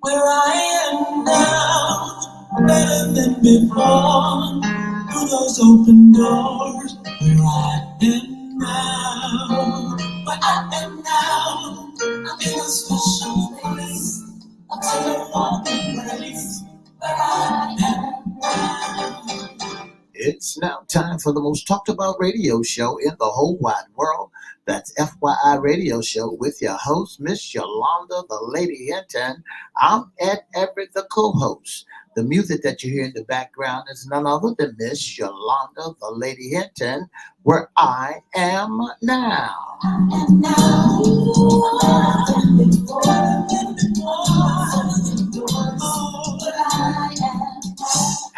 Where I am now, better than before. Through those open doors, where I am now, where I am now, I'm in a special place, a telephone place, where I am now. It's now time for the most talked about radio show in the whole wide world. That's FYI Radio Show with your host, Miss Yolanda, the Lady Hinton. I'm Ed Everett, the co-host. The music that you hear in the background is none other than Miss Yolanda, the Lady Hinton, where I am now.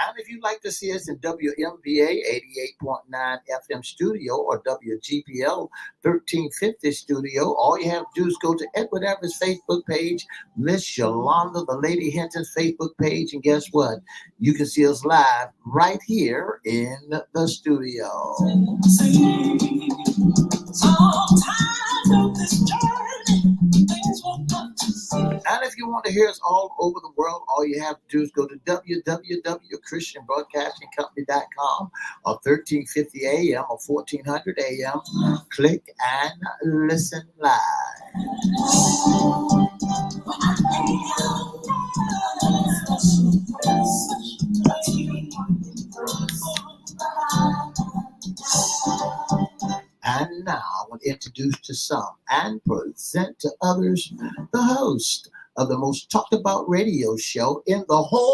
And if you'd like to see us in WMVA 88.9 FM studio or WGPL 1350 studio, all you have to do is go to Edward Everett's Facebook page, Miss Yolanda, the Lady Hinton's Facebook page, and guess what? You can see us live right here in the studio. And if you want to hear us all over the world, all you have to do is go to www.christianbroadcastingcompany.com or 1350 AM or 1400 AM. Click and listen live. And now I want to introduce to some and present to others the host of the most talked about radio show in the whole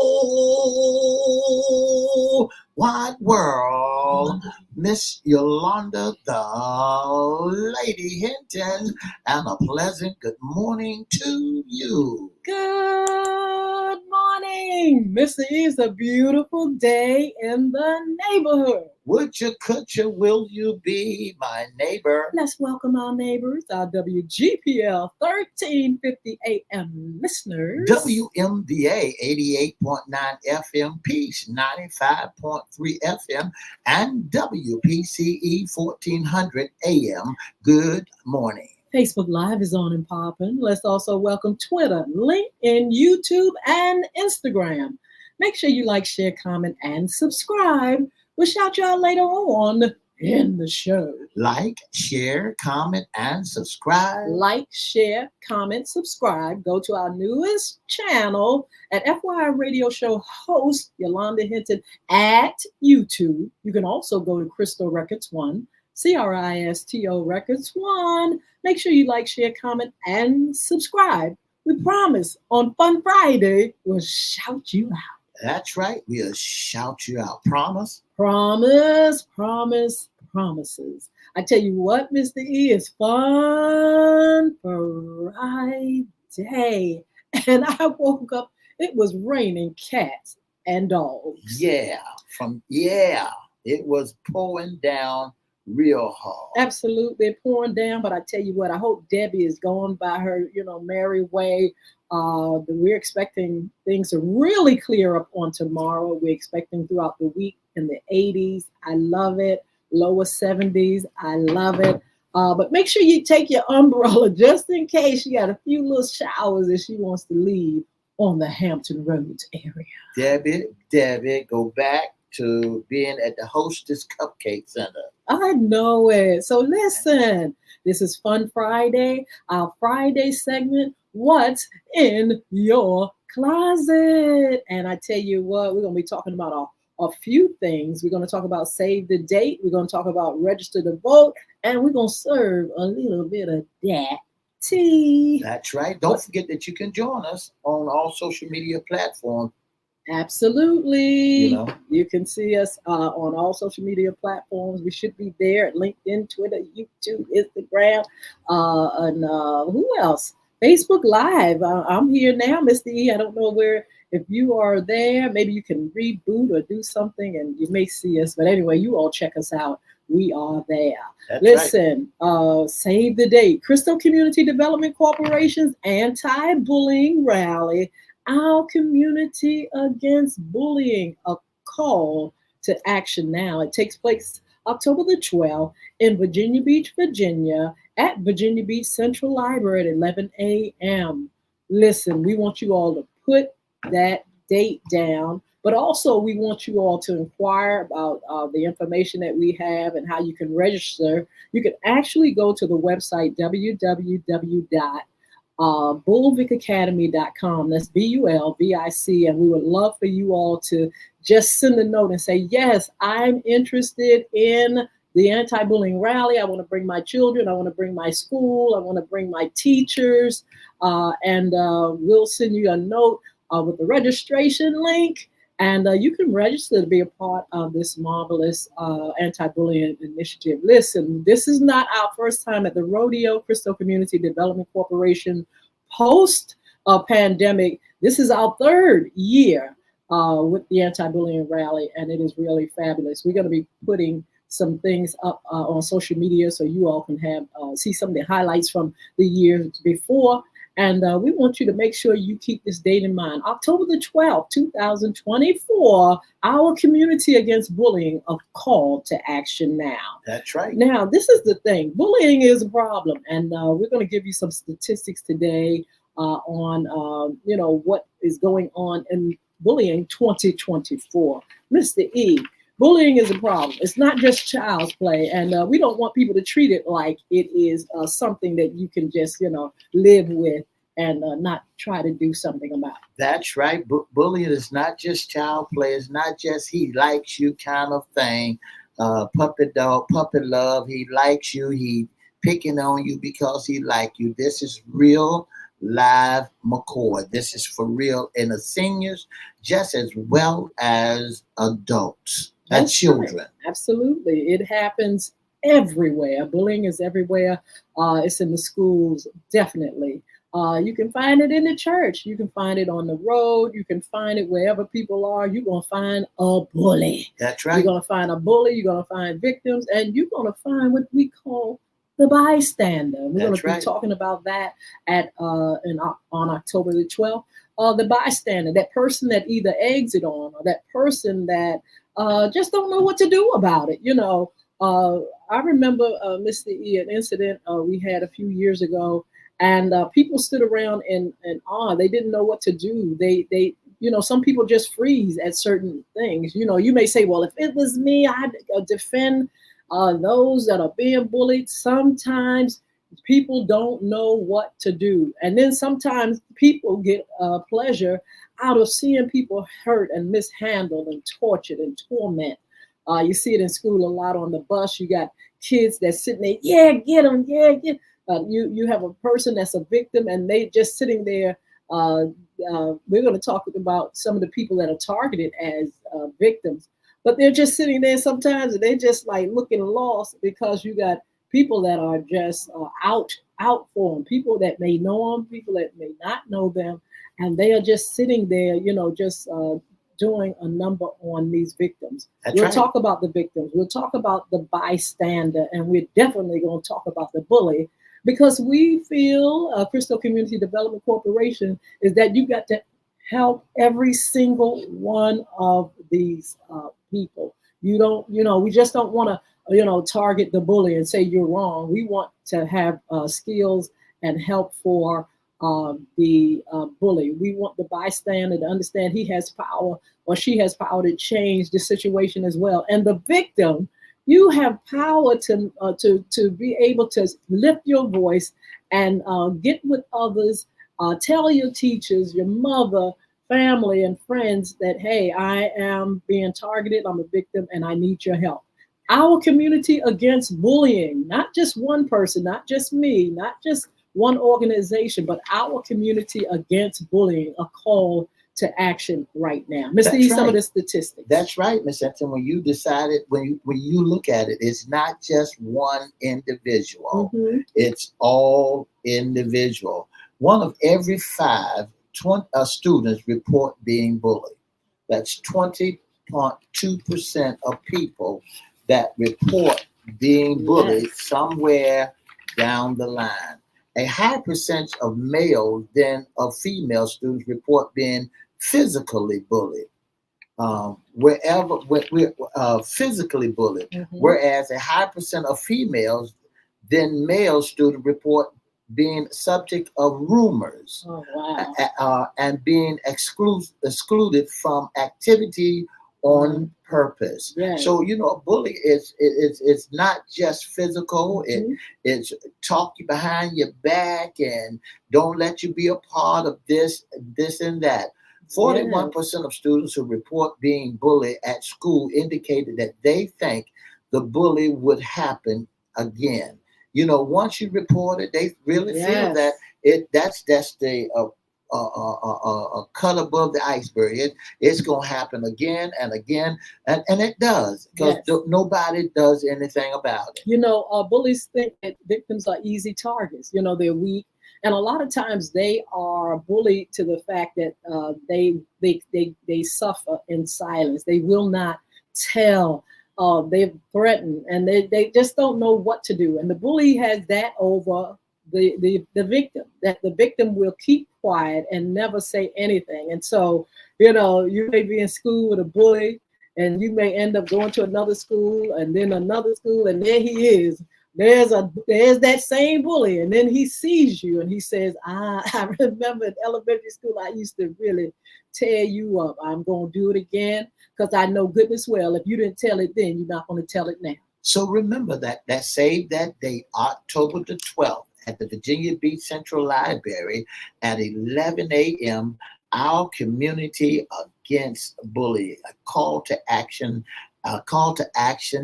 wide world, Miss Yolanda, the Lady Hinton, and a pleasant good morning to you. Good morning. Mr. E, it's a beautiful day in the neighborhood. Would you, could you, will you be my neighbor? Let's welcome our neighbors, our WGPL 1350 AM listeners. WMVA 88.9 FM, Peace 95.3 FM, and WPCE 1400 AM. Good morning. Facebook Live is on and popping. Let's also welcome Twitter, LinkedIn, YouTube, and Instagram. Make sure you like, share, comment, and subscribe. We'll shout you out later on in the show. Like, share, comment, and subscribe. Like, share, comment, subscribe. Go to our newest channel at FYI Radio Show host Yolanda Hinton at YouTube. You can also go to Crystal Records 1, CRISTO Records 1. Make sure you like, share, comment, and subscribe. We promise on Fun Friday, we'll shout you out. That's right. We'll shout you out. Promise? Promise, promise, promises. I tell you what, Mr. E, is Fun Friday. And I woke up, it was raining cats and dogs. Yeah, it was pouring down real hard. Absolutely pouring down, but I tell you what, I hope Debbie is going by her, merry way. We're expecting things to really clear up on tomorrow. We're expecting throughout the week in the 80s. I love it. Lower 70s. I love it. But make sure you take your umbrella just in case you got a few little showers that she wants to leave on the Hampton Roads area. Debbie, go back to being at the Hostess Cupcake Center. I know it. So listen, this is Fun Friday, our Friday segment, What's in Your Closet? And I tell you what, we're going to be talking about a few things. We're going to talk about Save the Date. We're going to talk about Register to Vote. And we're going to serve a little bit of that tea. That's right. Don't forget that you can join us on all social media platforms. Absolutely. You can see us on all social media platforms. We should be there at LinkedIn, Twitter, YouTube, Instagram, and who else? Facebook Live. I'm here now, Mr. E. I don't know if you are there, maybe you can reboot or do something and you may see us. But anyway, you all check us out. We are there. That's Listen, right. Save the Date. Crystal Community Development Corporation's anti-bullying rally. Our Community Against Bullying, a call to action now. It takes place October the 12th in Virginia Beach, Virginia, at Virginia Beach Central Library at 11 a.m. Listen, we want you all to put that date down, but also we want you all to inquire about the information that we have and how you can register. You can actually go to the website www.bulvicacademy.com. That's BULVIC. And we would love for you all to just send a note and say, yes, I'm interested in the anti-bullying rally. I want to bring my children. I want to bring my school. I want to bring my teachers. And we'll send you a note with the registration link. And you can register to be a part of this marvelous anti-bullying initiative. Listen, this is not our first time at the Rodeo Crystal Community Development Corporation post-pandemic. This is our third year with the anti-bullying rally, and it is really fabulous. We're going to be putting some things up on social media so you all can have see some of the highlights from the years before. And we want you to make sure you keep this date in mind. October the 12th, 2024, Our Community Against Bullying, a call to action now. That's right. Now, this is the thing. Bullying is a problem. And we're going to give you some statistics today on, what is going on in bullying 2024. Mr. E, bullying is a problem. It's not just child's play, and we don't want people to treat it like it is something that you can just, live with and not try to do something about. That's right. Bullying is not just child play. It's not just he likes you kind of thing. Puppy dog, puppy love. He likes you. He picking on you because he like you. This is real live McCoy. This is for real in the seniors just as well as adults. That's children. Right. Absolutely. It happens everywhere. Bullying is everywhere. It's in the schools, definitely. You can find it in the church. You can find it on the road. You can find it wherever people are. You're going to find a bully. That's right. You're going to find a bully. You're going to find victims. And you're going to find what we call the bystander. We're going to be talking about that on October the 12th. The bystander, that person that either eggs it on or that person that just don't know what to do about it. I remember, Mr. E, an incident we had a few years ago, and people stood around in awe. They didn't know what to do. They some people just freeze at certain things. You may say, well, if it was me, I'd defend those that are being bullied. Sometimes people don't know what to do. And then sometimes people get pleasure out of seeing people hurt and mishandled and tortured and tormented. You see it in school a lot on the bus. You got kids that sitting there, yeah, get them, yeah, get. You have a person that's a victim and they just sitting there. We're going to talk about some of the people that are targeted as victims, but they're just sitting there sometimes and they just like looking lost because you got people that are just out for them, people that may know them, people that may not know them, and they are just sitting there, just doing a number on these victims. We'll talk about the victims. We'll talk about the bystander, and we're definitely going to talk about the bully, because we feel Crystal Community Development Corporation is that you got to help every single one of these people. You don't, we just don't want to, target the bully and say you're wrong. We want to have skills and help for the bully. We want the bystander to understand he has power or she has power to change the situation as well. And the victim, you have power to be able to lift your voice and get with others, tell your teachers, your mother, family, and friends that, hey, I am being targeted, I'm a victim, and I need your help. Our Community Against Bullying, not just one person, not just me, not just one organization, but Our Community Against Bullying, a call to action right now. Mr. E, some of the statistics. That's right, Ms. Hinton. When you decided, when you look at it, it's not just one individual. Mm-hmm. It's all individual. One of every 5 students report being bullied. That's 20.2% of people that report being bullied somewhere down the line. a higher percentage of males than of female students report being physically bullied. Wherever we're physically bullied, whereas a high percent of females than male students report being subject of rumors. Oh, wow. And being excluded from activity on purpose. Yes. So a bully is not just physical. It's talk you behind your back and don't let you be a part of this and that. 41% of students who report being bullied at school indicated that they think the bully would happen again. Once you report it, they really feel that that's the cut above the iceberg. It's gonna happen again and again, and it does, because nobody does anything about it. Bullies think that victims are easy targets. They're weak, and a lot of times they are bullied to the fact that they suffer in silence. They will not tell. They threaten, and they just don't know what to do. And the bully has that over the victim, that the victim will keep quiet and never say anything. And so, you may be in school with a bully, and you may end up going to another school and then another school, and there he is. There's that same bully, and then he sees you and he says, I remember in elementary school, I used to really tear you up. I'm going to do it again, because I know goodness well, if you didn't tell it then, you're not going to tell it now. So remember that save that date, October the 12th, at the Virginia Beach Central Library at 11 a.m., our community against bullying, a call to action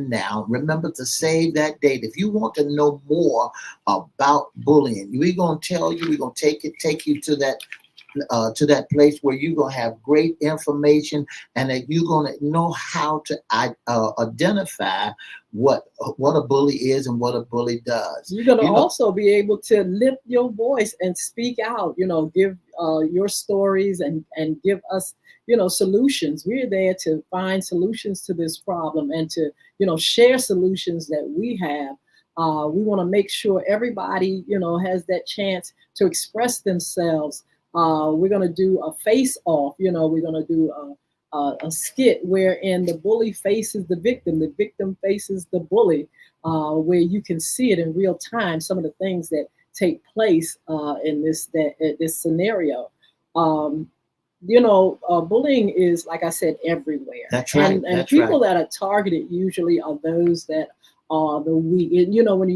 now. Remember to save that date. If you want to know more about bullying, we're going to tell you, we're going to take you to that place where you're going to have great information, and that you're going to know how to identify what a bully is and what a bully does. You're going to also be able to lift your voice and speak out, give your stories and give us, solutions. We're there to find solutions to this problem and to, share solutions that we have. We want to make sure everybody, has that chance to express themselves. We're going to do a face off, we're going to do a skit wherein the bully faces the victim faces the bully, where you can see it in real time, some of the things that take place in this scenario. Bullying is, like I said, everywhere. That's right. And people that are targeted usually are those that are the weak. And, when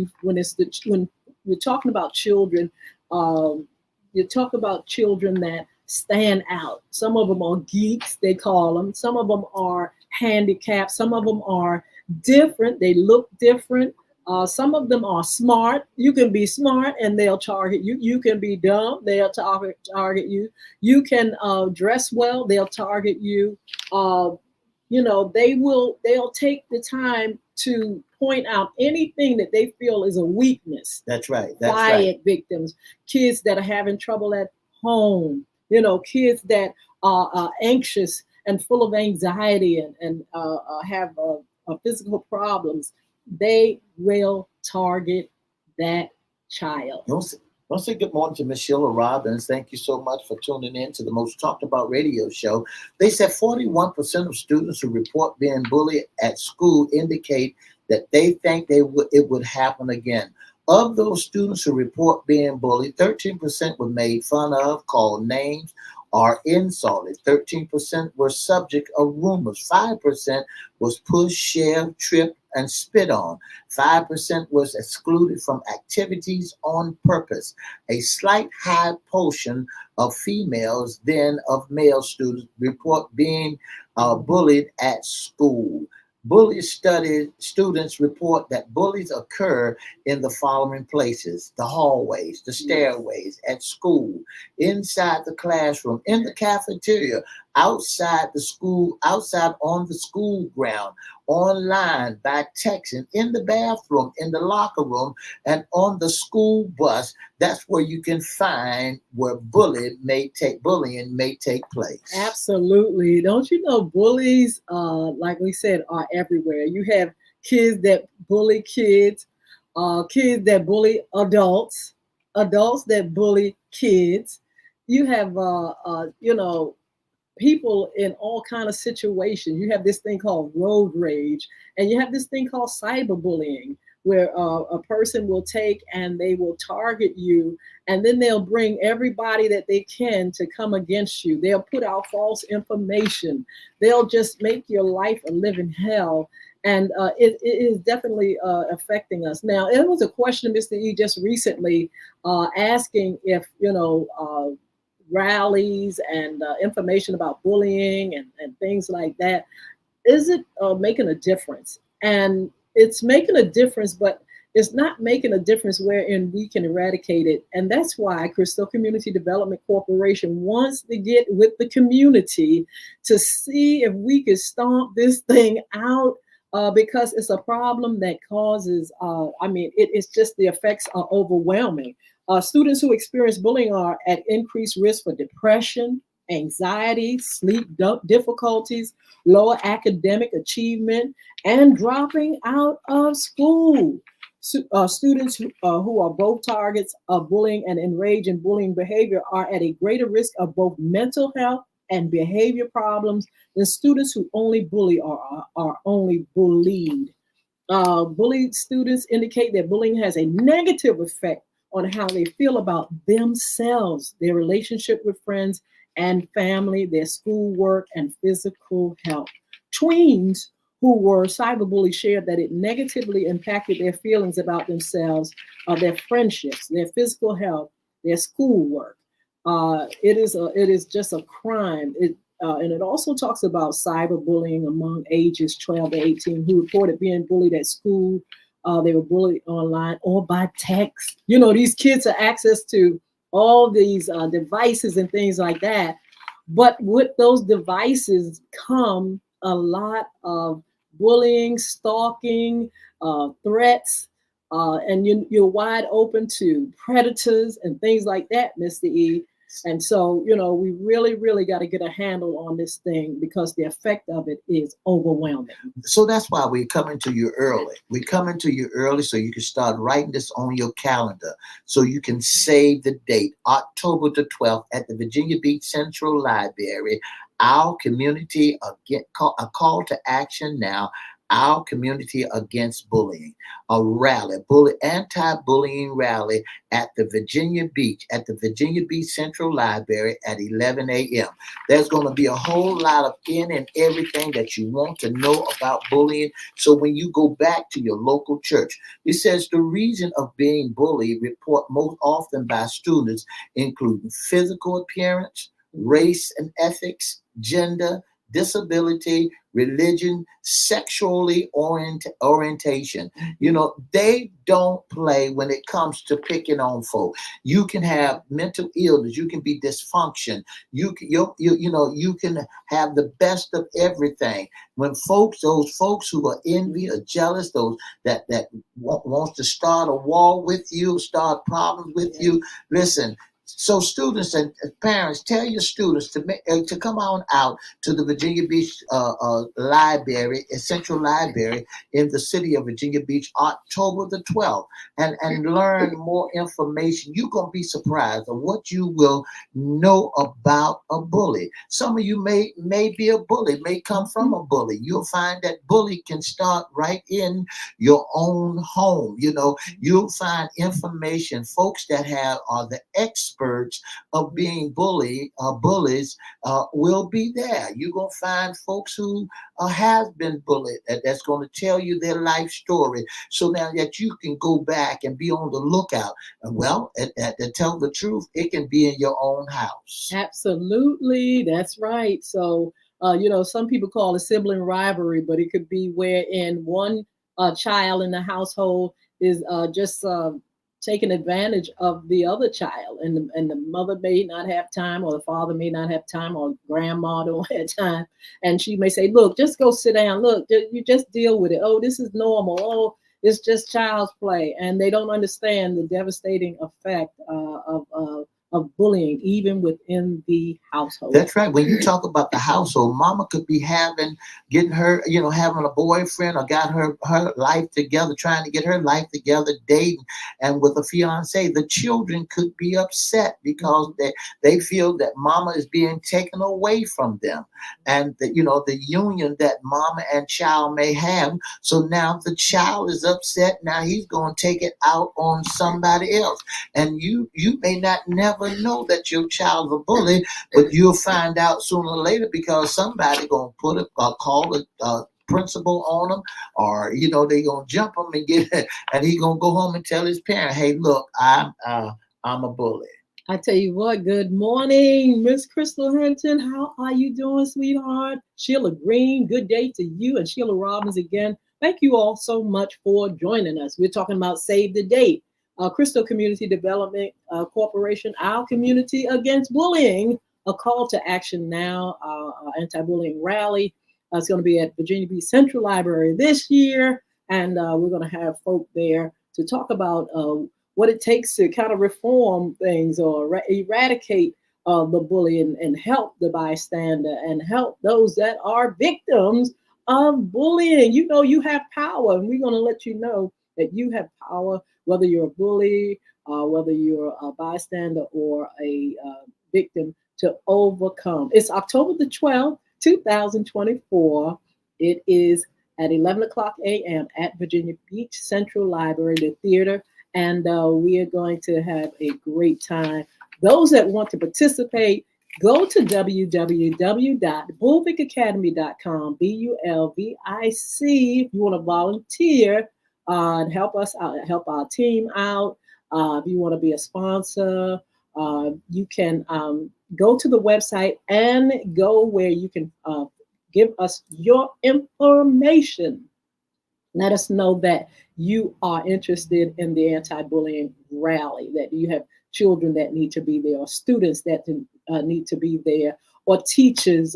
you're talking about children, you talk about children that stand out. Some of them are geeks, they call them. Some of them are handicapped. Some of them are different. They look different. Some of them are smart. You can be smart and they'll target you. You can be dumb, they'll target you. You can dress well, they'll target you. They'll take the time to point out anything that they feel is a weakness. That's right. Quiet victims, kids that are having trouble at home, kids that are anxious and full of anxiety and have physical problems. They will target that child. I'll say good morning to Miss Sheila Robbins. Thank you so much for tuning in to the Most Talked About radio show. They said 41% of students who report being bullied at school indicate that they think it would happen again. Of those students who report being bullied, 13% were made fun of, called names, or insulted. 13% were subject of rumors. 5% was pushed, shoved, tripped, and spit on. 5% was excluded from activities on purpose. A slight high portion of females than of male students report being bullied at school. Bully study students report that bullies occur in the following places: the hallways, the stairways, at school, inside the classroom, in the cafeteria, outside the school, outside on the school ground, online, by texting, in the bathroom, in the locker room, and on the school bus. That's where you can find where bullying may take place. Absolutely. Don't you know bullies, like we said, are everywhere. You have kids that bully kids, kids that bully adults, adults that bully kids. You have, people in all kind of situations. You have this thing called road rage, and you have this thing called cyberbullying, where a person will take and they will target you, and then they'll bring everybody that they can to come against you. They'll put out false information. They'll just make your life a living hell. And it is definitely affecting us. Now, it was a question, Mr. E, just recently asking if, rallies and information about bullying and things like that, is it making a difference? And it's making a difference, but it's not making a difference wherein we can eradicate it. And that's why Crystal Community Development Corporation wants to get with the community to see if we can stomp this thing out, because it's a problem that causes, it's just the effects are overwhelming. Students who experience bullying are at increased risk for depression, anxiety, sleep difficulties, lower academic achievement, and dropping out of school. Students who are both targets of bullying and enraged in bullying behavior are at a greater risk of both mental health and behavior problems than students who only bully or are only bullied. Bullied students indicate that bullying has a negative effect on how they feel about themselves, their relationship with friends and family, their schoolwork, and physical health. Tweens who were cyberbullied shared that it negatively impacted their feelings about themselves, their friendships, their physical health, their schoolwork. It is just a crime. And it also talks about cyberbullying among ages 12 to 18 who reported being bullied at school. They were bullied online or by text. These kids have access to all these devices and things like that. But with those devices come a lot of bullying, stalking, threats, and you're wide open to predators and things like that, Mr. E. And so, we really, really got to get a handle on this thing because the effect of it is overwhelming. So that's why we're coming to you early. We're coming to you early so you can start writing this on your calendar so you can save the date, October the 12th at the Virginia Beach Central Library. Our community, a call to action now. Our community against bullying, a rally, anti-bullying rally at the Virginia Beach Central Library at 11 a.m. There's going to be a whole lot of and everything that you want to know about bullying. So when you go back to your local church, it says the reason of being bullied report most often by students including physical appearance, race and ethics, gender, disability, religion, sexually orientation. They don't play when it comes to picking on folk. You can have mental illness. You can be dysfunction. You can have the best of everything. When those folks who are envy or jealous, those that wants to start a war with you, start problems with you, listen. So students and parents, tell your students to come on out to the Virginia Beach Library, Central Library in the city of Virginia Beach, October the 12th, and learn more information. You're going to be surprised of what you will know about a bully. Some of you may be a bully, may come from a bully. You'll find that bully can start right in your own home. You'll find information. Folks that are the experts of being bullies will be there. You're going to find folks who have been bullied that's going to tell you their life story so now that you can go back and be on the lookout. And to tell the truth, it can be in your own house. Absolutely. That's right. So, some people call it sibling rivalry, but it could be wherein one child in the household is just taking advantage of the other child, and the mother may not have time, or the father may not have time, or grandma don't have time, and she may say, look, just go sit down, look, you just deal with it, oh, this is normal, oh, it's just child's play. And they don't understand the devastating effect of of bullying, even within the household. That's right. When you talk about the household, mama could be getting her, having a boyfriend or got her life together, trying to get her life together, dating, and with a fiance. The children could be upset because they feel that mama is being taken away from them, and the union that mama and child may have. So now the child is upset. Now he's going to take it out on somebody else, and you may not never know that your child's a bully, but you'll find out sooner or later because somebody gonna call a principal on them, or they gonna jump him and get it, and he gonna go home and tell his parent, "Hey, look, I'm a bully." I tell you what, good morning, Miss Crystal Hinton. How are you doing, sweetheart? Sheila Green, good day to you, and Sheila Robbins again. Thank you all so much for joining us. We're talking about Save the Date, Crystal Community Development Corporation, our community against bullying, a call to action now, anti-bullying rally. It's going to be at Virginia Beach Central Library this year, and we're going to have folk there to talk about what it takes to kind of reform things or eradicate the bullying and help the bystander and help those that are victims of bullying. You have power, and we're going to let you know that you have power, whether you're a bully, whether you're a bystander or a victim, to overcome. It's October the 12th, 2024. It is at 11 o'clock a.m. at Virginia Beach Central Library, the theater. And we are going to have a great time. Those that want to participate, go to www.bulvickacademy.com, BULVIC, if you want to volunteer and help us out, help our team out. If you want to be a sponsor, you can go to the website and go where you can give us your information. Let us know that you are interested in the anti-bullying rally, that you have children that need to be there, or students that need to be there, or teachers,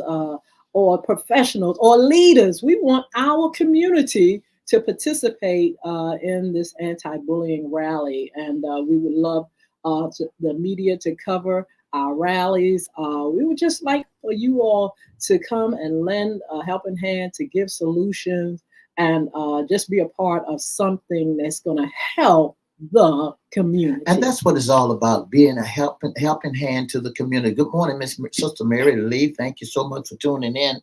or professionals, or leaders. We want our community to participate in this anti-bullying rally, and we would love the media to cover our rallies. We would just like for you all to come and lend a helping hand, to give solutions, and just be a part of something that's going to help the community. And that's what it's all about, being a helping hand to the community. Good morning, Miss Sister Mary Lee. Thank you so much for tuning in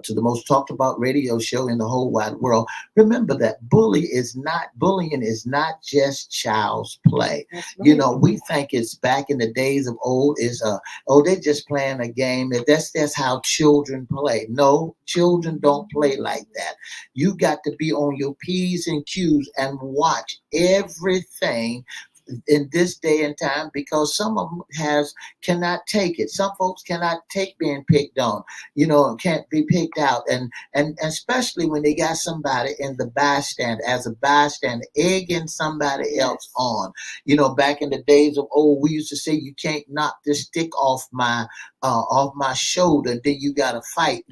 to the most talked about radio show in the whole wide world. Remember that bullying is not just child's play. Right. We think it's back in the days of old is they're just playing a game. That's how children play. No, children don't play like that. You got to be on your P's and Q's and watch everything in this day and time, because some of them cannot take it. Some folks cannot take being picked on, can't be picked out, and especially when they got somebody in the bystand, as a bystander, egging somebody else on. Back in the days of old, we used to say, you can't knock this stick off my shoulder, then you gotta fight,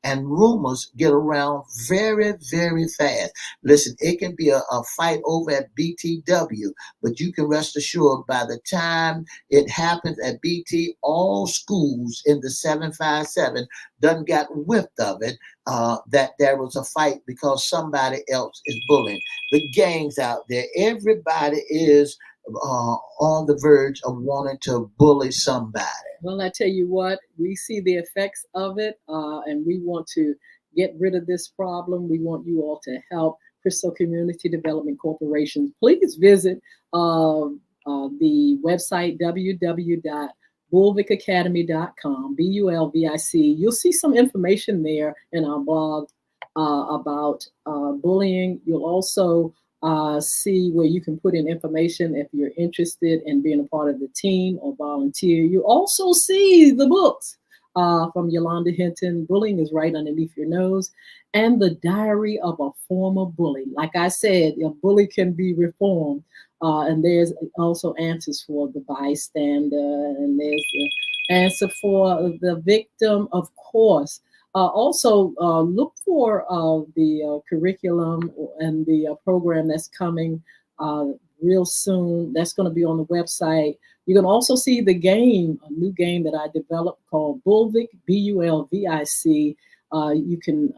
and rumors get around very, very fast. Listen, it can be a fight over at BTW, but you can rest assured by the time it happens at BT, all schools in the 757 done got whipped of it, that there was a fight because somebody else is bullying. The gangs out there, everybody is on the verge of wanting to bully somebody. Well, I tell you what, we see the effects of it, and we want to get rid of this problem. We want you all to help Crystal Community Development Corporation. Please visit the website www.bulvickacademy.com, BULVIC. You'll see some information there in our blog about bullying. You'll also see where you can put in information if you're interested in being a part of the team or volunteer. You also see the books from Yolanda Hinton, Bullying is Right Underneath Your Nose, and The Diary of a Former Bully. Like I said, a bully can be reformed, and there's also answers for the bystander, and there's the answer for the victim, of course. Also, look for the curriculum and the program that's coming real soon. That's going to be on the website. You can also see the game, a new game that I developed called Bulvic, Bulvic. You can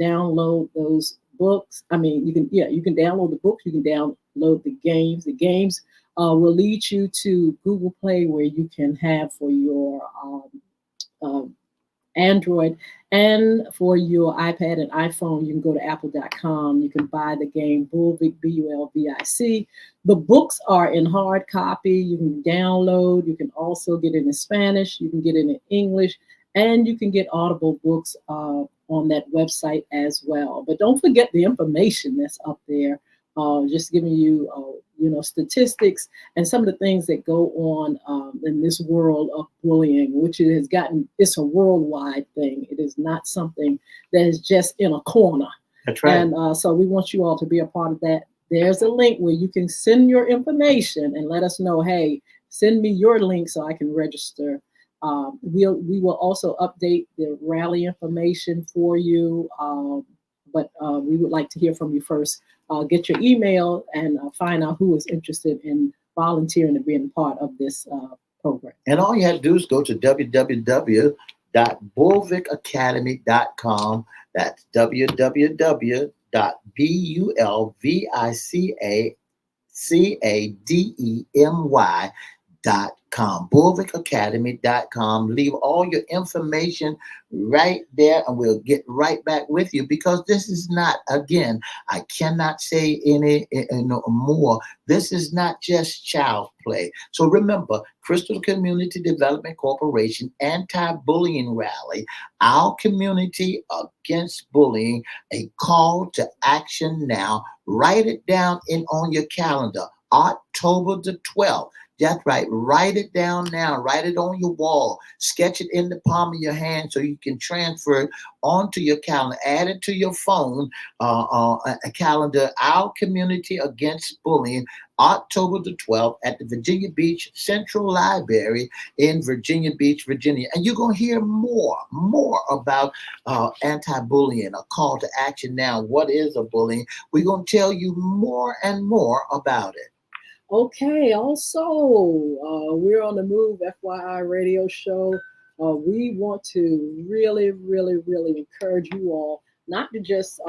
download those books. I mean, you can download the books. You can download the games. The games will lead you to Google Play, where you can have for your uh, Android, and for your iPad and iPhone, you can go to apple.com. You can buy the game Bulvic, Bulvic. The books are in hard copy. You can download. You can also get it in Spanish. You can get it in English, and you can get Audible books on that website as well. But don't forget the information that's up there. Just giving you, statistics and some of the things that go on in this world of bullying, which it has gotten. It's a worldwide thing. It is not something that is just in a corner. That's right. And so we want you all to be a part of that. There's a link where you can send your information and let us know, hey, send me your link so I can register. We will also update the rally information for you, but we would like to hear from you first. Get your email and find out who is interested in volunteering and being part of this program. And all you have to do is go to www.bulvicacademy.com. That's www.bulvicacademy.com. Bulvicacademy.com. Leave all your information right there and we'll get right back with you, because this is not, again, I cannot say any no more. This is not just child's play. So remember, Crystal Community Development Corporation Anti-Bullying Rally, our community against bullying, a call to action now. Write it down on your calendar, October the 12th. That's right. Write it down now. Write it on your wall. Sketch it in the palm of your hand so you can transfer it onto your calendar. Add it to your phone, a calendar. Our Community Against Bullying, October the 12th at the Virginia Beach Central Library in Virginia Beach, Virginia. And you're going to hear more about anti-bullying, a call to action now. What is a bullying? We're going to tell you more and more about it. Okay, also, we're on the Move FYI radio show. We want to really, really, really encourage you all not to just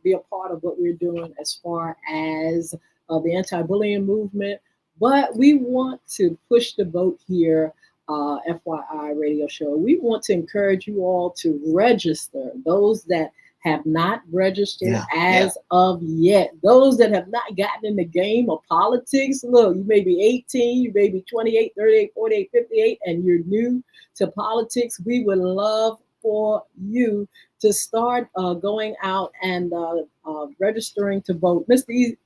be a part of what we're doing as far as the anti-bullying movement, but we want to push the boat here, FYI radio show. We want to encourage you all to register, those that have not registered of yet. Those that have not gotten in the game of politics, look, you may be 18, you may be 28, 38, 48, 58, and you're new to politics. We would love for you to start going out and registering to vote. Mr. E,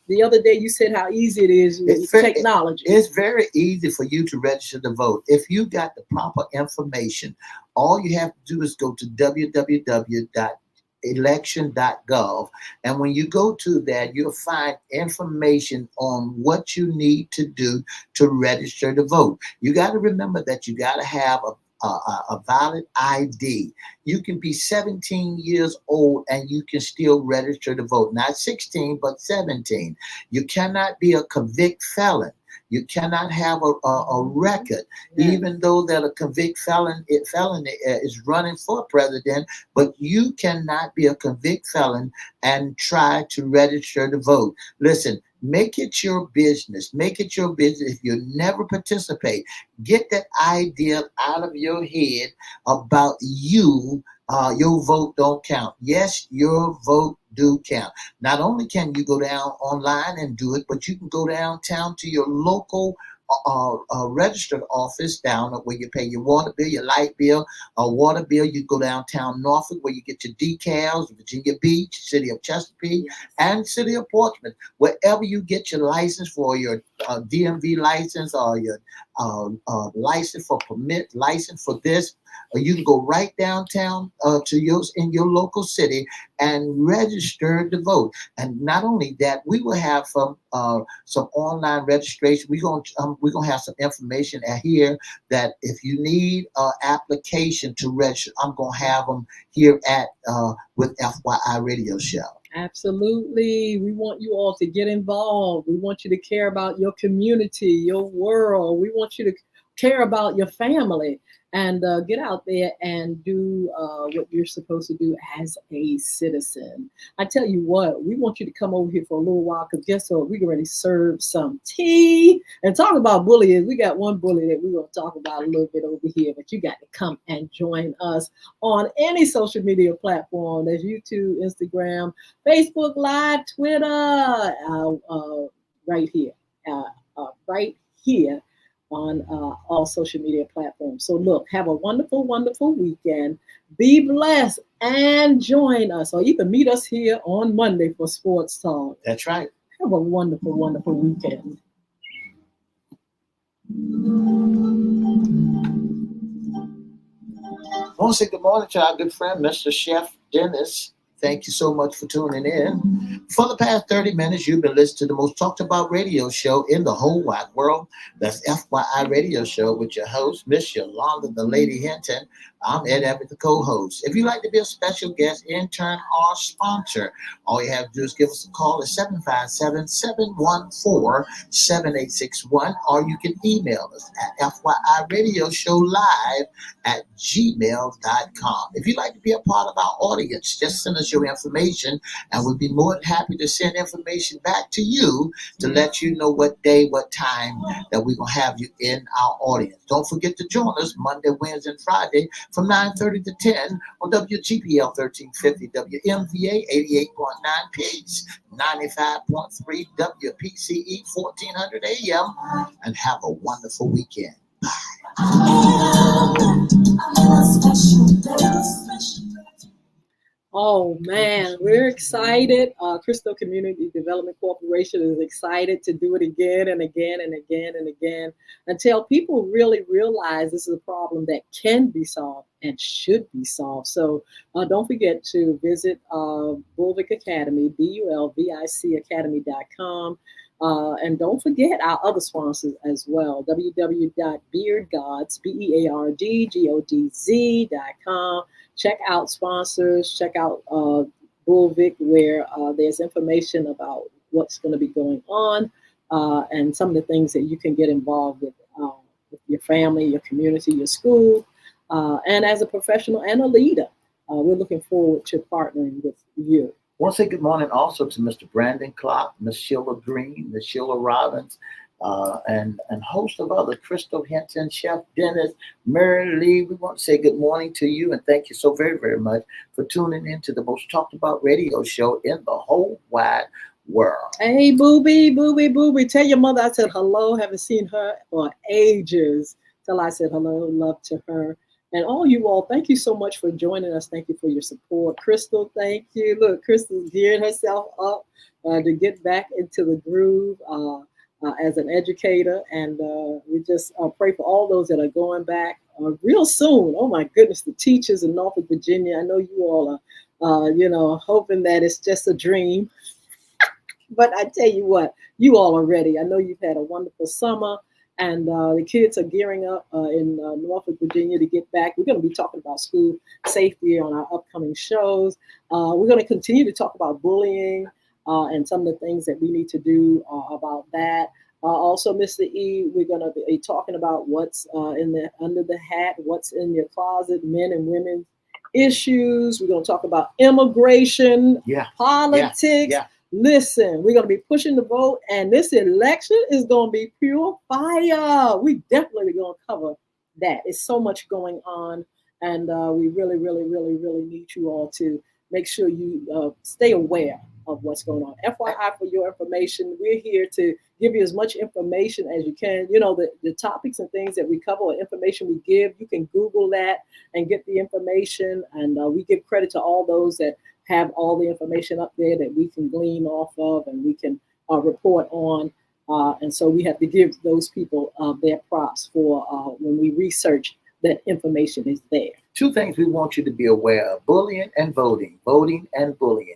the other day you said how easy it is with technology. It's very easy for you to register to vote. If you got the proper information, all you have to do is go to www.election.gov, and when you go to that, you'll find information on what you need to do to register to vote. You got to remember that you got to have a valid ID. You can be 17 years old and you can still register to vote. Not 16, but 17. You cannot be a convict felon. You cannot have a record, even though that a convict felon is running for president, but you cannot be a convict felon and try to register to vote. Listen, make it your business. Make it your business. If you never participate, get that idea out of your head about you. Your vote don't count. Yes, your vote do count. Not only can you go down online and do it, but you can go downtown to your local registered office down where you pay your water bill, your light bill, water bill. You go downtown Norfolk where you get your decals, Virginia Beach, City of Chesapeake, and City of Portsmouth. Wherever you get your license for your DMV license or your license for permit, license for this, you can go right downtown to yours in your local city and register to vote. And not only that, we will have some online registration. We're gonna have some information here that if you need an application to register, I'm gonna have them here at with FYI Radio Show. Absolutely. We want you all to get involved. We want you to care about your community, your world. We want you to care about your family and get out there and do what you're supposed to do as a citizen. I tell you what, we want you to come over here for a little while because guess what? We're ready to serve some tea and talk about bullying. We got one bully that we're going to talk about a little bit over here, but you got to come and join us on any social media platform. There's YouTube, Instagram, Facebook Live, Twitter, right here, right here on all social media platforms. So look, have a wonderful, wonderful weekend. Be blessed and join us, or even meet us here on Monday for Sports Talk. That's right. Have a wonderful, wonderful weekend. I want to say good morning to our good friend, Mr. Chef Dennis. Thank you so much for tuning in. For the past 30 minutes, you've been listening to the most talked about radio show in the whole wide world. That's FYI Radio Show with your host, Miss Yolanda, the Lady Hinton. I'm Ed Abbott, the co-host. If you'd like to be a special guest, intern, or sponsor, all you have to do is give us a call at 757-714-7861, or you can email us at FYIRadiosHowLive@gmail.com. If you'd like to be a part of our audience, just send us your information, and we'll be more than happy to send information back to you to let you know what day, what time that we're going to have you in our audience. Don't forget to join us Monday, Wednesday, and Friday from 9:30 to 10 on WGPL 1350, WMVA 88.9 Peace, 95.3 WPCE 1400 AM, and have a wonderful weekend. Oh man, we're excited. Crystal Community Development Corporation is excited to do it again and again and again and again until people really realize this is a problem that can be solved and should be solved. So don't forget to visit Bulvic Academy, BULVIC Academy.com. And don't forget our other sponsors as well, www.beardgods, BEARDGODZ.com. Check out sponsors, check out Bulvic, where there's information about what's going to be going on and some of the things that you can get involved with your family, your community, your school, and as a professional and a leader. We're looking forward to partnering with you. I want to say good morning also to Mr. Brandon Clark, Miss Sheila Green, Miss Sheila Robbins, and host of other, Crystal Hinton, Chef Dennis, Mary Lee. We want to say good morning to you and thank you so very, very much for tuning in to the most talked about radio show in the whole wide world. Hey, Booby. Tell your mother I said hello. Haven't seen her for ages. Tell her I said hello, love to her. And all you all, thank you so much for joining us. Thank you for your support. Crystal, thank you. Look, Crystal's gearing herself up to get back into the groove as an educator. And we just pray for all those that are going back real soon. Oh, my goodness, the teachers in Norfolk, Virginia. I know you all are, hoping that it's just a dream. But I tell you what, you all are ready. I know you've had a wonderful summer. And the kids are gearing up in Norfolk, Virginia to get back. We're going to be talking about school safety on our upcoming shows. We're going to continue to talk about bullying and some of the things that we need to do about that. Also, Mr. E, we're going to be talking about what's under the hat, what's in your closet, men and women issues. We're going to talk about immigration, politics. Yeah. Listen, we're going to be pushing the vote, and this election is going to be pure fire. We definitely going to cover that. It's so much going on, and we really, really, really, really need you all to make sure you stay aware of what's going on. FYI, for your information, we're here to give you as much information as you can. You know, the topics and things that we cover or information we give, you can Google that and get the information, and we give credit to all those that have all the information up there that we can glean off of and we can report on. And so we have to give those people their props for when we research that information is there. two things we want you to be aware of: bullying and voting and bullying.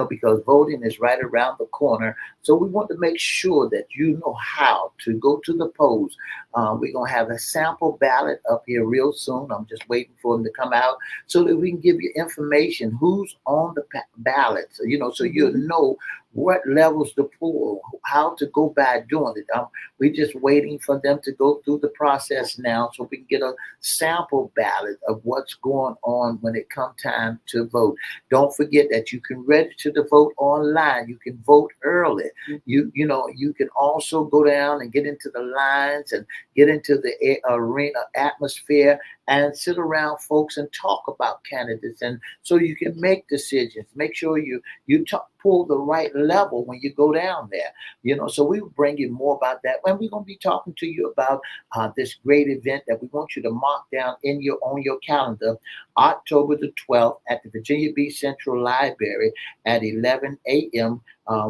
Because voting is right around the corner. So we want to make sure that you know how to go to the polls. We're going to have a sample ballot up here real soon. I'm just waiting for them to come out so that we can give you information who's on the ballot. So you'll know what levels to pull, how to go by doing it. We're just waiting for them to go through the process now so we can get a sample ballot of what's going on when it comes time to vote. Don't forget that you can register to vote online. You can vote early. You can also go down and get into the lines and get into the arena atmosphere and sit around folks and talk about candidates, and so you can make decisions. Make sure you pull the right level when you go down there. So we will bring you more about that, and we're going to be talking to you about this great event that we want you to mark down on your calendar, October the 12th at the Virginia Beach Central Library at 11 a.m.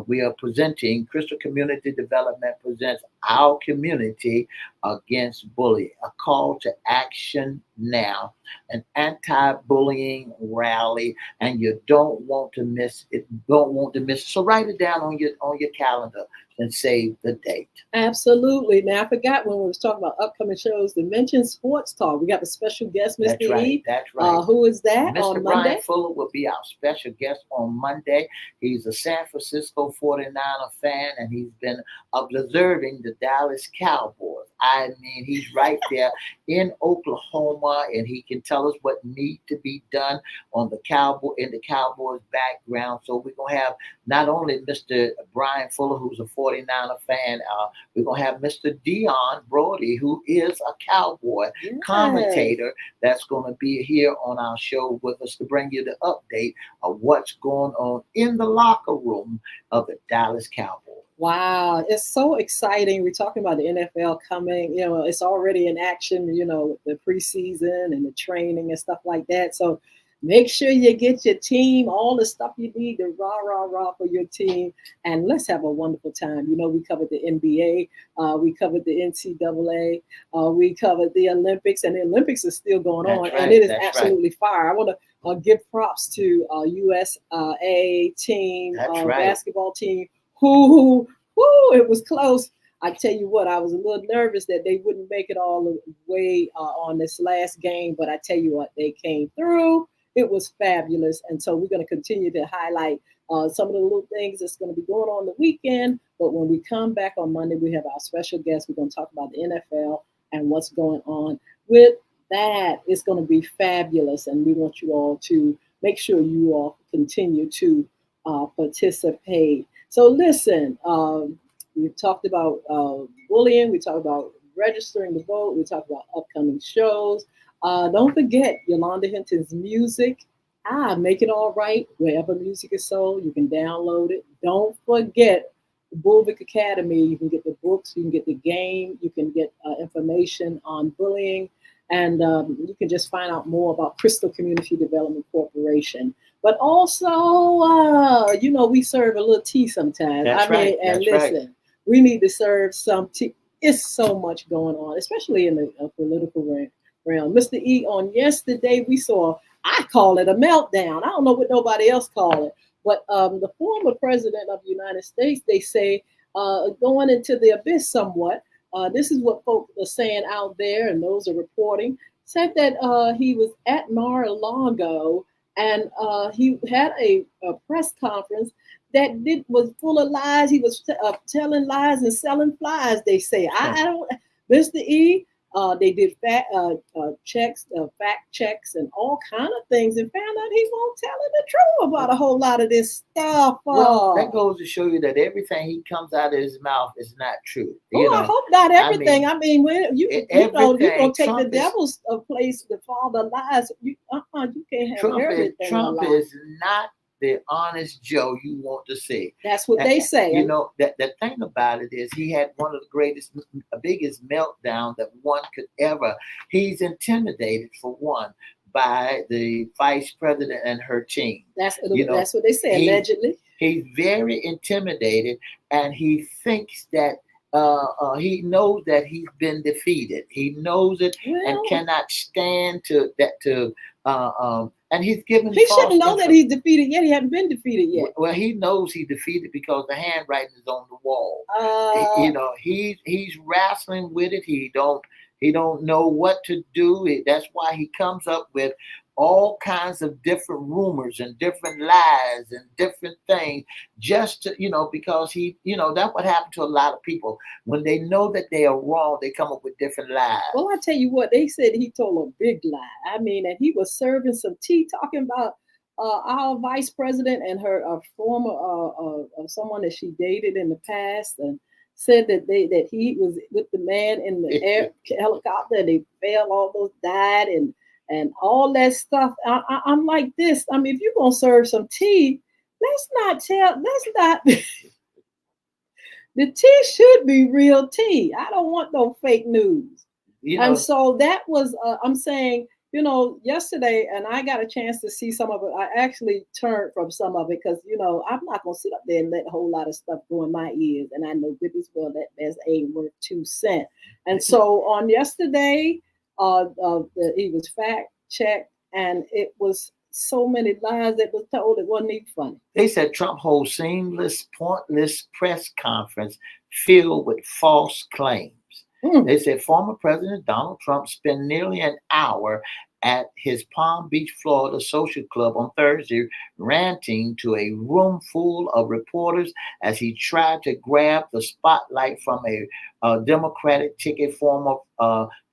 We are presenting Crystal Community Development presents Our Community Against Bullying, a call to action now, an anti-bullying rally, and you don't want to miss it. So write it down on your calendar and save the date. Absolutely. Now I forgot when we was talking about upcoming shows to mention Sports Talk. We got a special guest, Mr. That's right. E. That's right. Who is that Mr. on Brian Monday? Fuller will be our special guest on Monday. He's a San Francisco 49er fan, and he's been observing the Dallas Cowboys. I mean, he's right there in Oklahoma, and he can tell us what needs to be done in the Cowboys background. So we're gonna have not only Mr. Brian Fuller, who's a 49er fan, we're gonna have Mr. Dion Brody, who is a Cowboy commentator, that's gonna be here on our show with us to bring you the update of what's going on in the locker room of the Dallas Cowboys. Wow, it's so exciting. We're talking about the NFL coming. It's already in action, the preseason and the training and stuff like that. So make sure you get your team, all the stuff you need to rah for your team. And let's have a wonderful time. We covered the NBA, we covered the NCAA, we covered the Olympics, and the Olympics is still going on. Right, and it is that's absolutely fire. I want to give props to USA team, basketball team, who it was close. I tell you what, I was a little nervous that they wouldn't make it all the way on this last game, but I tell you what, they came through. It was fabulous, and so we're going to continue to highlight some of the little things that's going to be going on the weekend. But when we come back on Monday, we have our special guest. We're going to talk about the NFL and what's going on with that. It's going to be fabulous, and we want you all to make sure you all continue to participate. So listen, we talked about bullying. We talked about registering to vote. We talked about upcoming shows. Don't forget Yolanda Hinton's music. Make It All Right. Wherever music is sold, you can download it. Don't forget the Bulvick Academy. You can get the books. You can get the game. You can get information on bullying. And you can just find out more about Crystal Community Development Corporation. But also, we serve a little tea sometimes. Listen, we need to serve some tea. It's so much going on, especially in the political realm. Mr. E, on yesterday, I call it a meltdown. I don't know what nobody else call it. But the former president of the United States, they say, going into the abyss somewhat. This is what folks are saying out there, and those are reporting, said that he was at Mar-a-Lago, and he had a press conference that was full of lies. He was telling lies and selling flies, they say. I don't, Mr. E, they did fact checks, and all kind of things, and found out he won't telling the truth about a whole lot of this stuff. Well, that goes to show you that everything he comes out of his mouth is not true. I hope not everything. When you don't take the devil's place, the father lies. You can't have everything. Trump is not the honest Joe you want to see. That's what they say. That the thing about it is he had one of the biggest meltdown that one could ever. He's intimidated, for one, by the vice president and her team. That's what they say, allegedly. He's very intimidated, and he thinks that he knows that he's been defeated. He knows it and Well, cannot stand to that to and he's given he false shouldn't know that information. he's defeated yet. He hasn't been defeated yet. Well, he knows he's defeated because the handwriting is on the wall. Uh, He's wrestling with it. He don't know what to do. That's why he comes up with all kinds of different rumors and different lies and different things just to because that's what happened to a lot of people when they know that they are wrong. They come up with different lies. well, I tell you what, they said he told a big lie. I mean, and he was serving some tea, talking about our vice president and her former someone that she dated in the past, and said that he was with the man in the air helicopter. And they fell, all those died, and all that stuff. I'm like this. I mean, if you're gonna serve some tea, let's not tell. Let's not. The tea should be real tea. I don't want no fake news. And so that was, I'm saying, yesterday, and I got a chance to see some of it. I actually turned from some of it because, I'm not going to sit up there and let a whole lot of stuff go in my ears. And I know good as well that there's ain't worth 2 cents. And so on yesterday, he was fact checked, and it was so many lies that was told it wasn't even funny. They said Trump holds seamless, pointless press conference filled with false claims. They said former President Donald Trump spent nearly an hour at his Palm Beach, Florida social club on Thursday, ranting to a room full of reporters as he tried to grab the spotlight from a Democratic ticket former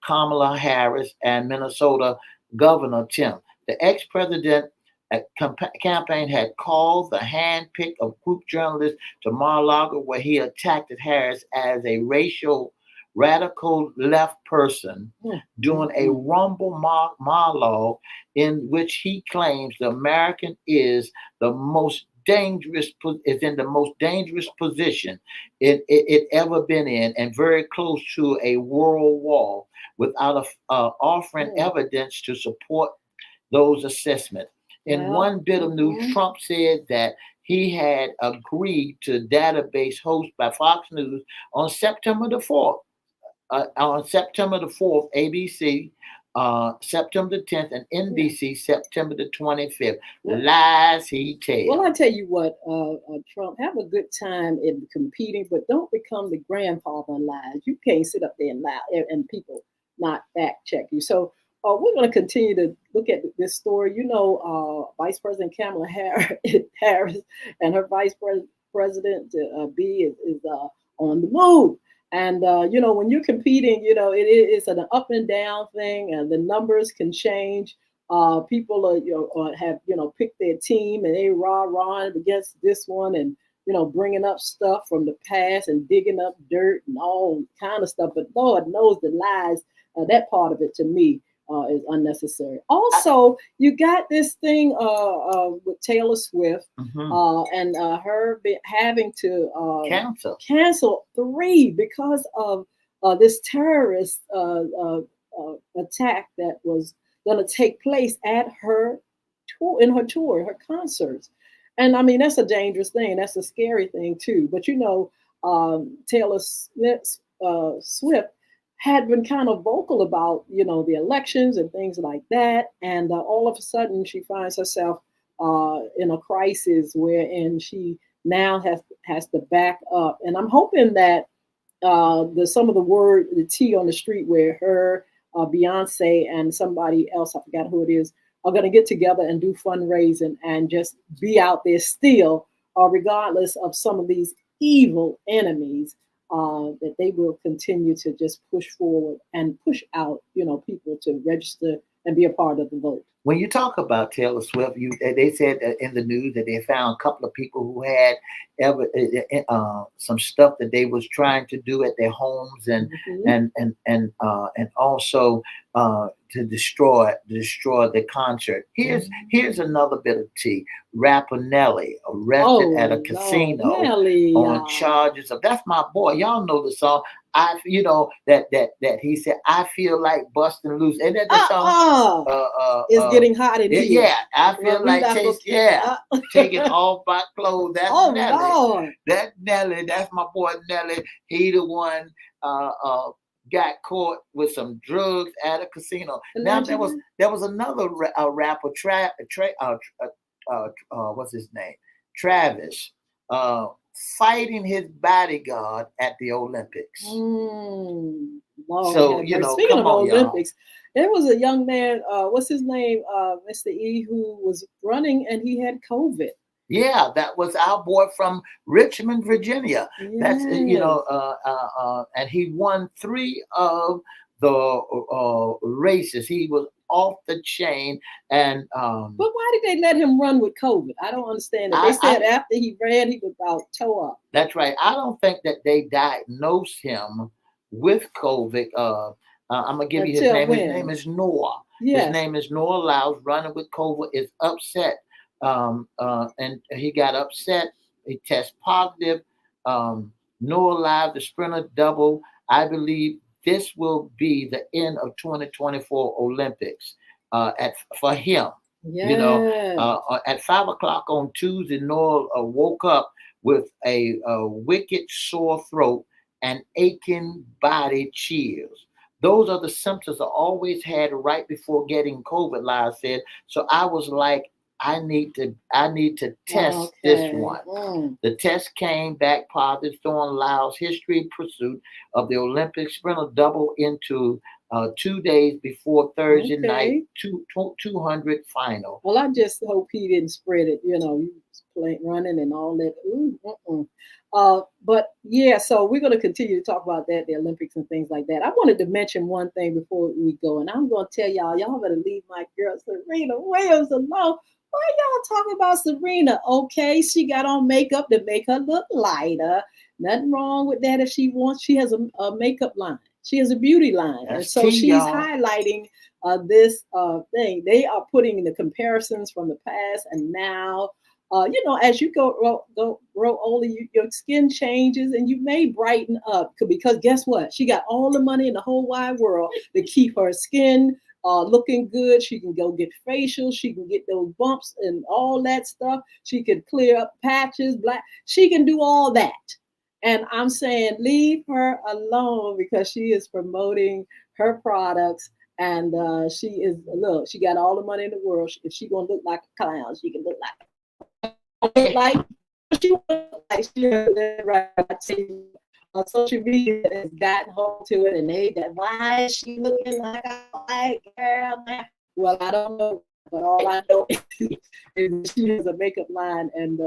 Kamala Harris and Minnesota Governor Tim. The ex-president campaign had called the handpick of group journalists to Mar-a-Lago, where he attacked Harris as a racial radical left person doing a rumble monologue in which he claims the American is the most dangerous is in the most dangerous position it ever been in, and very close to a world war, without offering evidence to support those assessments. In one bit of news, Trump said that he had agreed to database host by Fox News on September the 4th. On September the 4th, ABC, September the 10th, and NBC, September the 25th. Lies he tells. Well, I tell you what, Trump, have a good time in competing, but don't become the grandfather in lies. You can't sit up there and lie and people not fact check you. So we're going to continue to look at this story. Vice President Kamala Harris and her Vice President B is on the move. And, when you're competing, it's an up and down thing, and the numbers can change. People have picked their team, and they rah-rahing against this one, and, bringing up stuff from the past and digging up dirt and all kind of stuff. But Lord knows the lies, that part of it to me is unnecessary. Also, you got this thing with Taylor Swift and her having to cancel 3 because of this terrorist attack that was going to take place at her tour, her concerts. And I mean, that's a dangerous thing. That's a scary thing too. But Taylor Swift had been kind of vocal about, the elections and things like that. And all of a sudden she finds herself in a crisis wherein she now has to back up. And I'm hoping that some of the tea on the street where her, Beyonce and somebody else, I forgot who it is, are going to get together and do fundraising and just be out there still, regardless of some of these evil enemies. That they will continue to just push forward and push out, people to register and be a part of the vote. When you talk about Taylor Swift, they said in the news that they found a couple of people who had some stuff that they was trying to do at their homes, and also to destroy the concert. Here's another bit of tea. Rapper Nelly arrested at a casino on charges of, that's my boy. Y'all know the song, that he said, I feel like busting loose. Ain't that the song? It's getting hot in here. Yeah, I feel Well, like taking off my clothes. That's Nelly. Lord. That's Nelly. That's my boy Nelly. He the one got caught with some drugs at a casino. Now there was another rapper, what's his name? Travis. Fighting his bodyguard at the Olympics. Lord, so speaking come of on, Olympics, y'all. there was a young man, what's his name, Mr. E, who was running and he had COVID. Yeah, that was our boy from Richmond, Virginia. Yes. That's and he won 3 of the races. He was off the chain, and but why did they let him run with COVID? I don't understand it. They said after he ran, he was about toe up. That's right. I don't think that they diagnosed him with COVID. I'm gonna give you his name. His name is Noah. Yes. His name is Noah Lyles. Running with COVID, is upset. And he got upset. He tested positive. Noah Lyles, the sprinter double. I believe this will be the end of 2024 Olympics for him. Yeah. At 5 o'clock on Tuesday, Noah woke up with a wicked sore throat and aching body chills. Those are the symptoms I always had right before getting COVID, Lyle said. So I was like, I need to test this one. The test came back positive, throwing Lyle's history pursuit of the Olympic sprinter double into 2 days before Thursday night 200 final. Well, I just hope he didn't spread it. Running and all that. But yeah, so we're going to continue to talk about that, the Olympics and things like that. I wanted to mention one thing before we go, and I'm going to tell y'all better leave my girl Serena Williams alone. Why y'all talking about Serena? Okay, she got on makeup to make her look lighter. Nothing wrong with that if she wants. She has a makeup line. She has a beauty line. That's and so key, she's y'all. highlighting this thing. They are putting the comparisons from the past and now. As you grow older, your skin changes and you may brighten up because guess what? She got all the money in the whole wide world to keep her skin looking good. She can go get facials. She can get those bumps and all that stuff. She can clear up patches, black. She can do all that. And I'm saying leave her alone because she is promoting her products. And she got all the money in the world. If she gonna look like a clown, she can look like she right. Social media has gotten hold to it, and why is she looking like a white girl? Well, I don't know, but all I know is she has a makeup line, and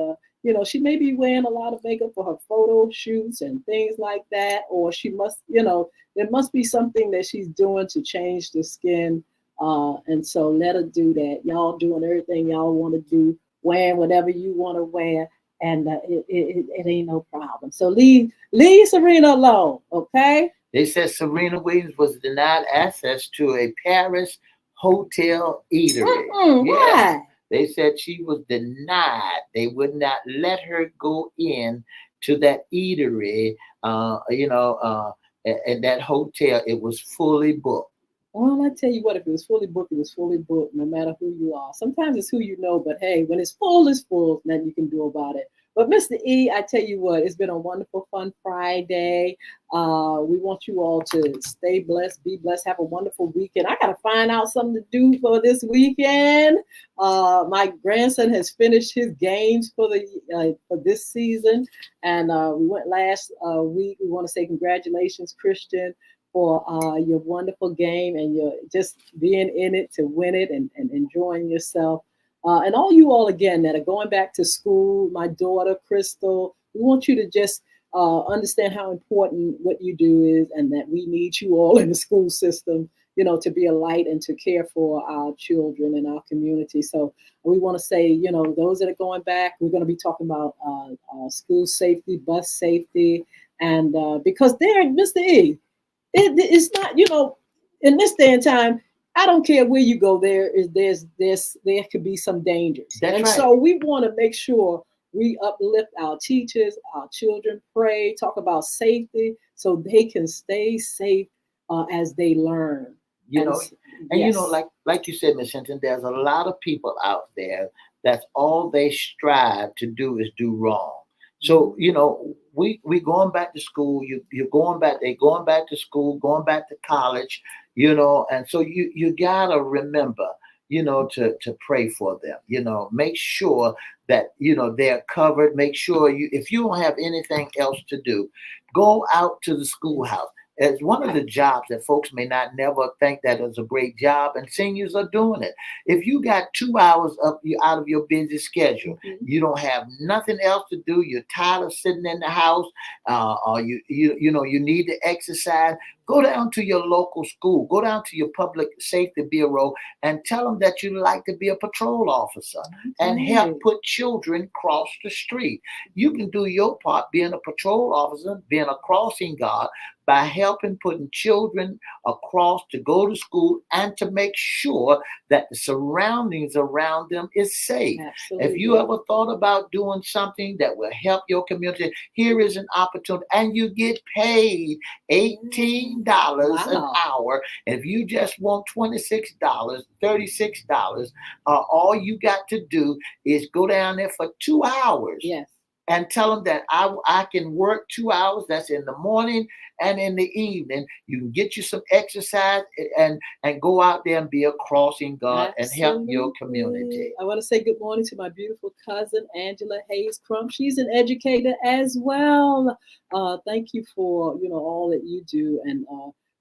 she may be wearing a lot of makeup for her photo shoots and things like that, or she must, there must be something that she's doing to change the skin, and so let her do that. Y'all doing everything y'all want to do, wearing whatever you want to wear, and it ain't no problem. So leave Serena alone, okay? They said Serena Williams was denied access to a Paris hotel eatery. Why? They said she was denied. They would not let her go in to that eatery. And that hotel, it was fully booked. Well, I tell you what, if it was fully booked, it was fully booked, no matter who you are. Sometimes it's who you know, but hey, when it's full, nothing you can do about it. But Mr. E, I tell you what, it's been a wonderful, fun Friday. We want you all to stay blessed, be blessed, have a wonderful weekend. I got to find out something to do for this weekend. My grandson has finished his games for this season, and we went last week. We want to say congratulations, Christian, for your wonderful game and your just being in it to win it and enjoying yourself. And all you all, again, that are going back to school, my daughter, Crystal, we want you to just understand how important what you do is and that we need you all in the school system, to be a light and to care for our children and our community. So we want to say, those that are going back, we're going to be talking about school safety, bus safety, and because there, Mr. E, it's not, in this day and time, I don't care where you go, there could be some dangers. That's and right. So we want to make sure we uplift our teachers, our children, pray, talk about safety so they can stay safe as they learn. You know, and Yes. like you said, Miss Hinton, there's a lot of people out there that's all they strive to do is do wrong. So, we going back to school, you're going back, they going back to school, going back to college, and so you gotta remember, to pray for them, make sure that they're covered. Make sure if you don't have anything else to do, go out to the schoolhouse. It's one of the jobs that folks may not never think that is a great job, and seniors are doing it. If you got 2 hours up you out of your busy schedule, Mhm. you don't have nothing else to do. You're tired of sitting in the house, or you need to exercise. Go down to your local school. Go down to your public safety bureau and tell them that you like to be a patrol officer and help Okay. put children cross the street. You can do your part being a patrol officer, being a crossing guard, by helping putting children across to go to school and to make sure that the surroundings around them is safe. If you Absolutely. ever thought about doing something that will help your community, here is an opportunity, and you get paid $18 an Wow. hour. If you just want $26, $36, all you got to do is go down there for 2 hours Yes. and tell them that I can work 2 hours. That's in the morning and in the evening. You can get you some exercise and go out there and be a crossing guard and help your Absolutely. community. I want to say good morning to my beautiful cousin, Angela Hayes Crump. She's an educator as well. Thank you for, all that you do and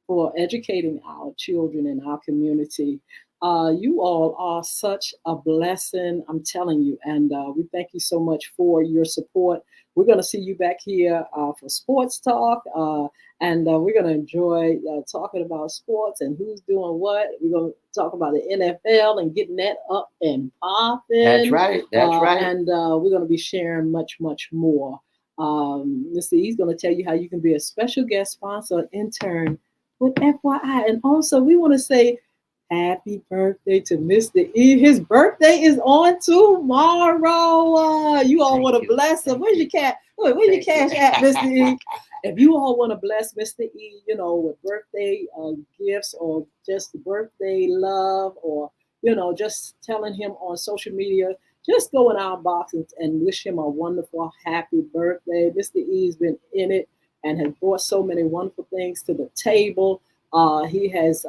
for educating our children in our community. You all are such a blessing, I'm telling you. And we thank you so much for your support. We're going to see you back here for Sports Talk. And we're going to enjoy talking about sports and who's doing what. We're going to talk about the NFL and getting that up and That's popping. right. That's right. And we're going to be sharing much, much more. Mr. E's going to tell you how you can be a special guest sponsor, an intern with FYI. And also, we want to say happy birthday to Mr. E. His birthday is on tomorrow. You all Thank want to you. bless him. Thank Where's you. your cat? Where's your Thank you. cash at, Mr. E? If you all want to bless Mr. E, with birthday gifts or just birthday love or, just telling him on social media, just go in our box and wish him a wonderful, happy birthday. Mr. E's been in it and has brought so many wonderful things to the table. He has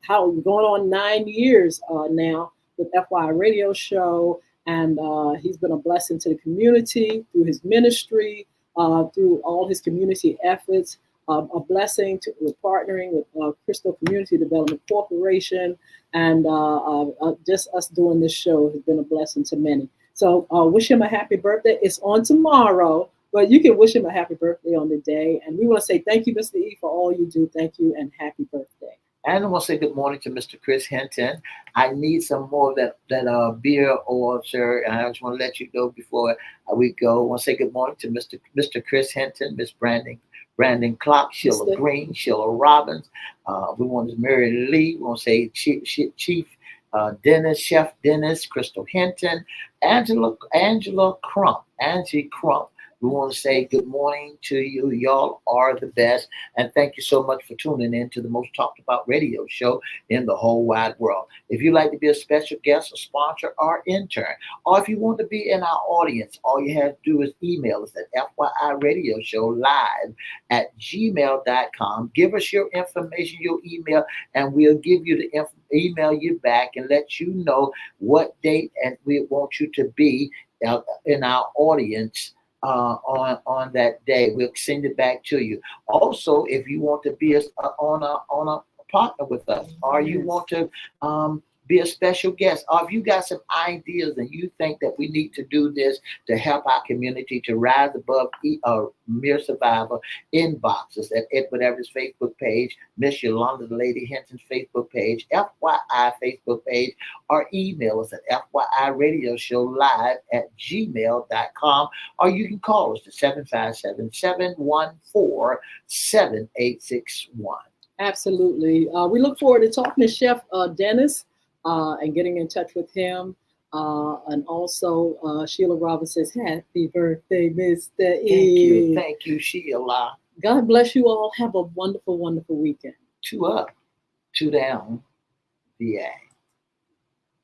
how going on 9 years now with FY Radio Show, and he's been a blessing to the community through his ministry, through all his community efforts. A blessing to with partnering with Crystal Community Development Corporation, and just us doing this show has been a blessing to many. So wish him a happy birthday. It's on tomorrow, but you can wish him a happy birthday on the day. And we want to say thank you, Mr. E, for all you do. Thank you and happy birthday. And I want to say good morning to Mr. Chris Hinton. I need some more of that beer or sir, and I just want to let you go before we go. I want to say good morning to Mr. Chris Hinton, Miss Brandon Clark, Sheila Mr. Green, Sheila Robbins. We want to Mary Lee. We want to say Chief Dennis, Chef Dennis, Crystal Hinton, Angela Crump, Angie Crump. We want to say good morning to you. Y'all are the best. And thank you so much for tuning in to the most talked about radio show in the whole wide world. If you'd like to be a special guest, a sponsor, or intern, or if you want to be in our audience, all you have to do is email us at FYI Radio Show live at gmail.com. Give us your information, your email, and we'll give you the email you back and let you know what date and we want you to be in our audience on that day. We'll send it back to you. Also, if you want to be on a partner with us, or you Yes. want to be a special guest, or if you got some ideas and you think that we need to do this to help our community to rise above mere survivor, inboxes at Edward Everett's Facebook page, Miss Yolanda the Lady Hinton's Facebook page, FYI Facebook page, or email us at FYI Radio Show live at gmail.com, or you can call us at 757-714-7861. Absolutely. We look forward to talking to Chef Dennis and getting in touch with him. And also, Sheila Roberts says, "Happy birthday, Mr. E." Thank you, Sheila. God bless you all. Have a wonderful, wonderful weekend. 2 up, 2 down, VA.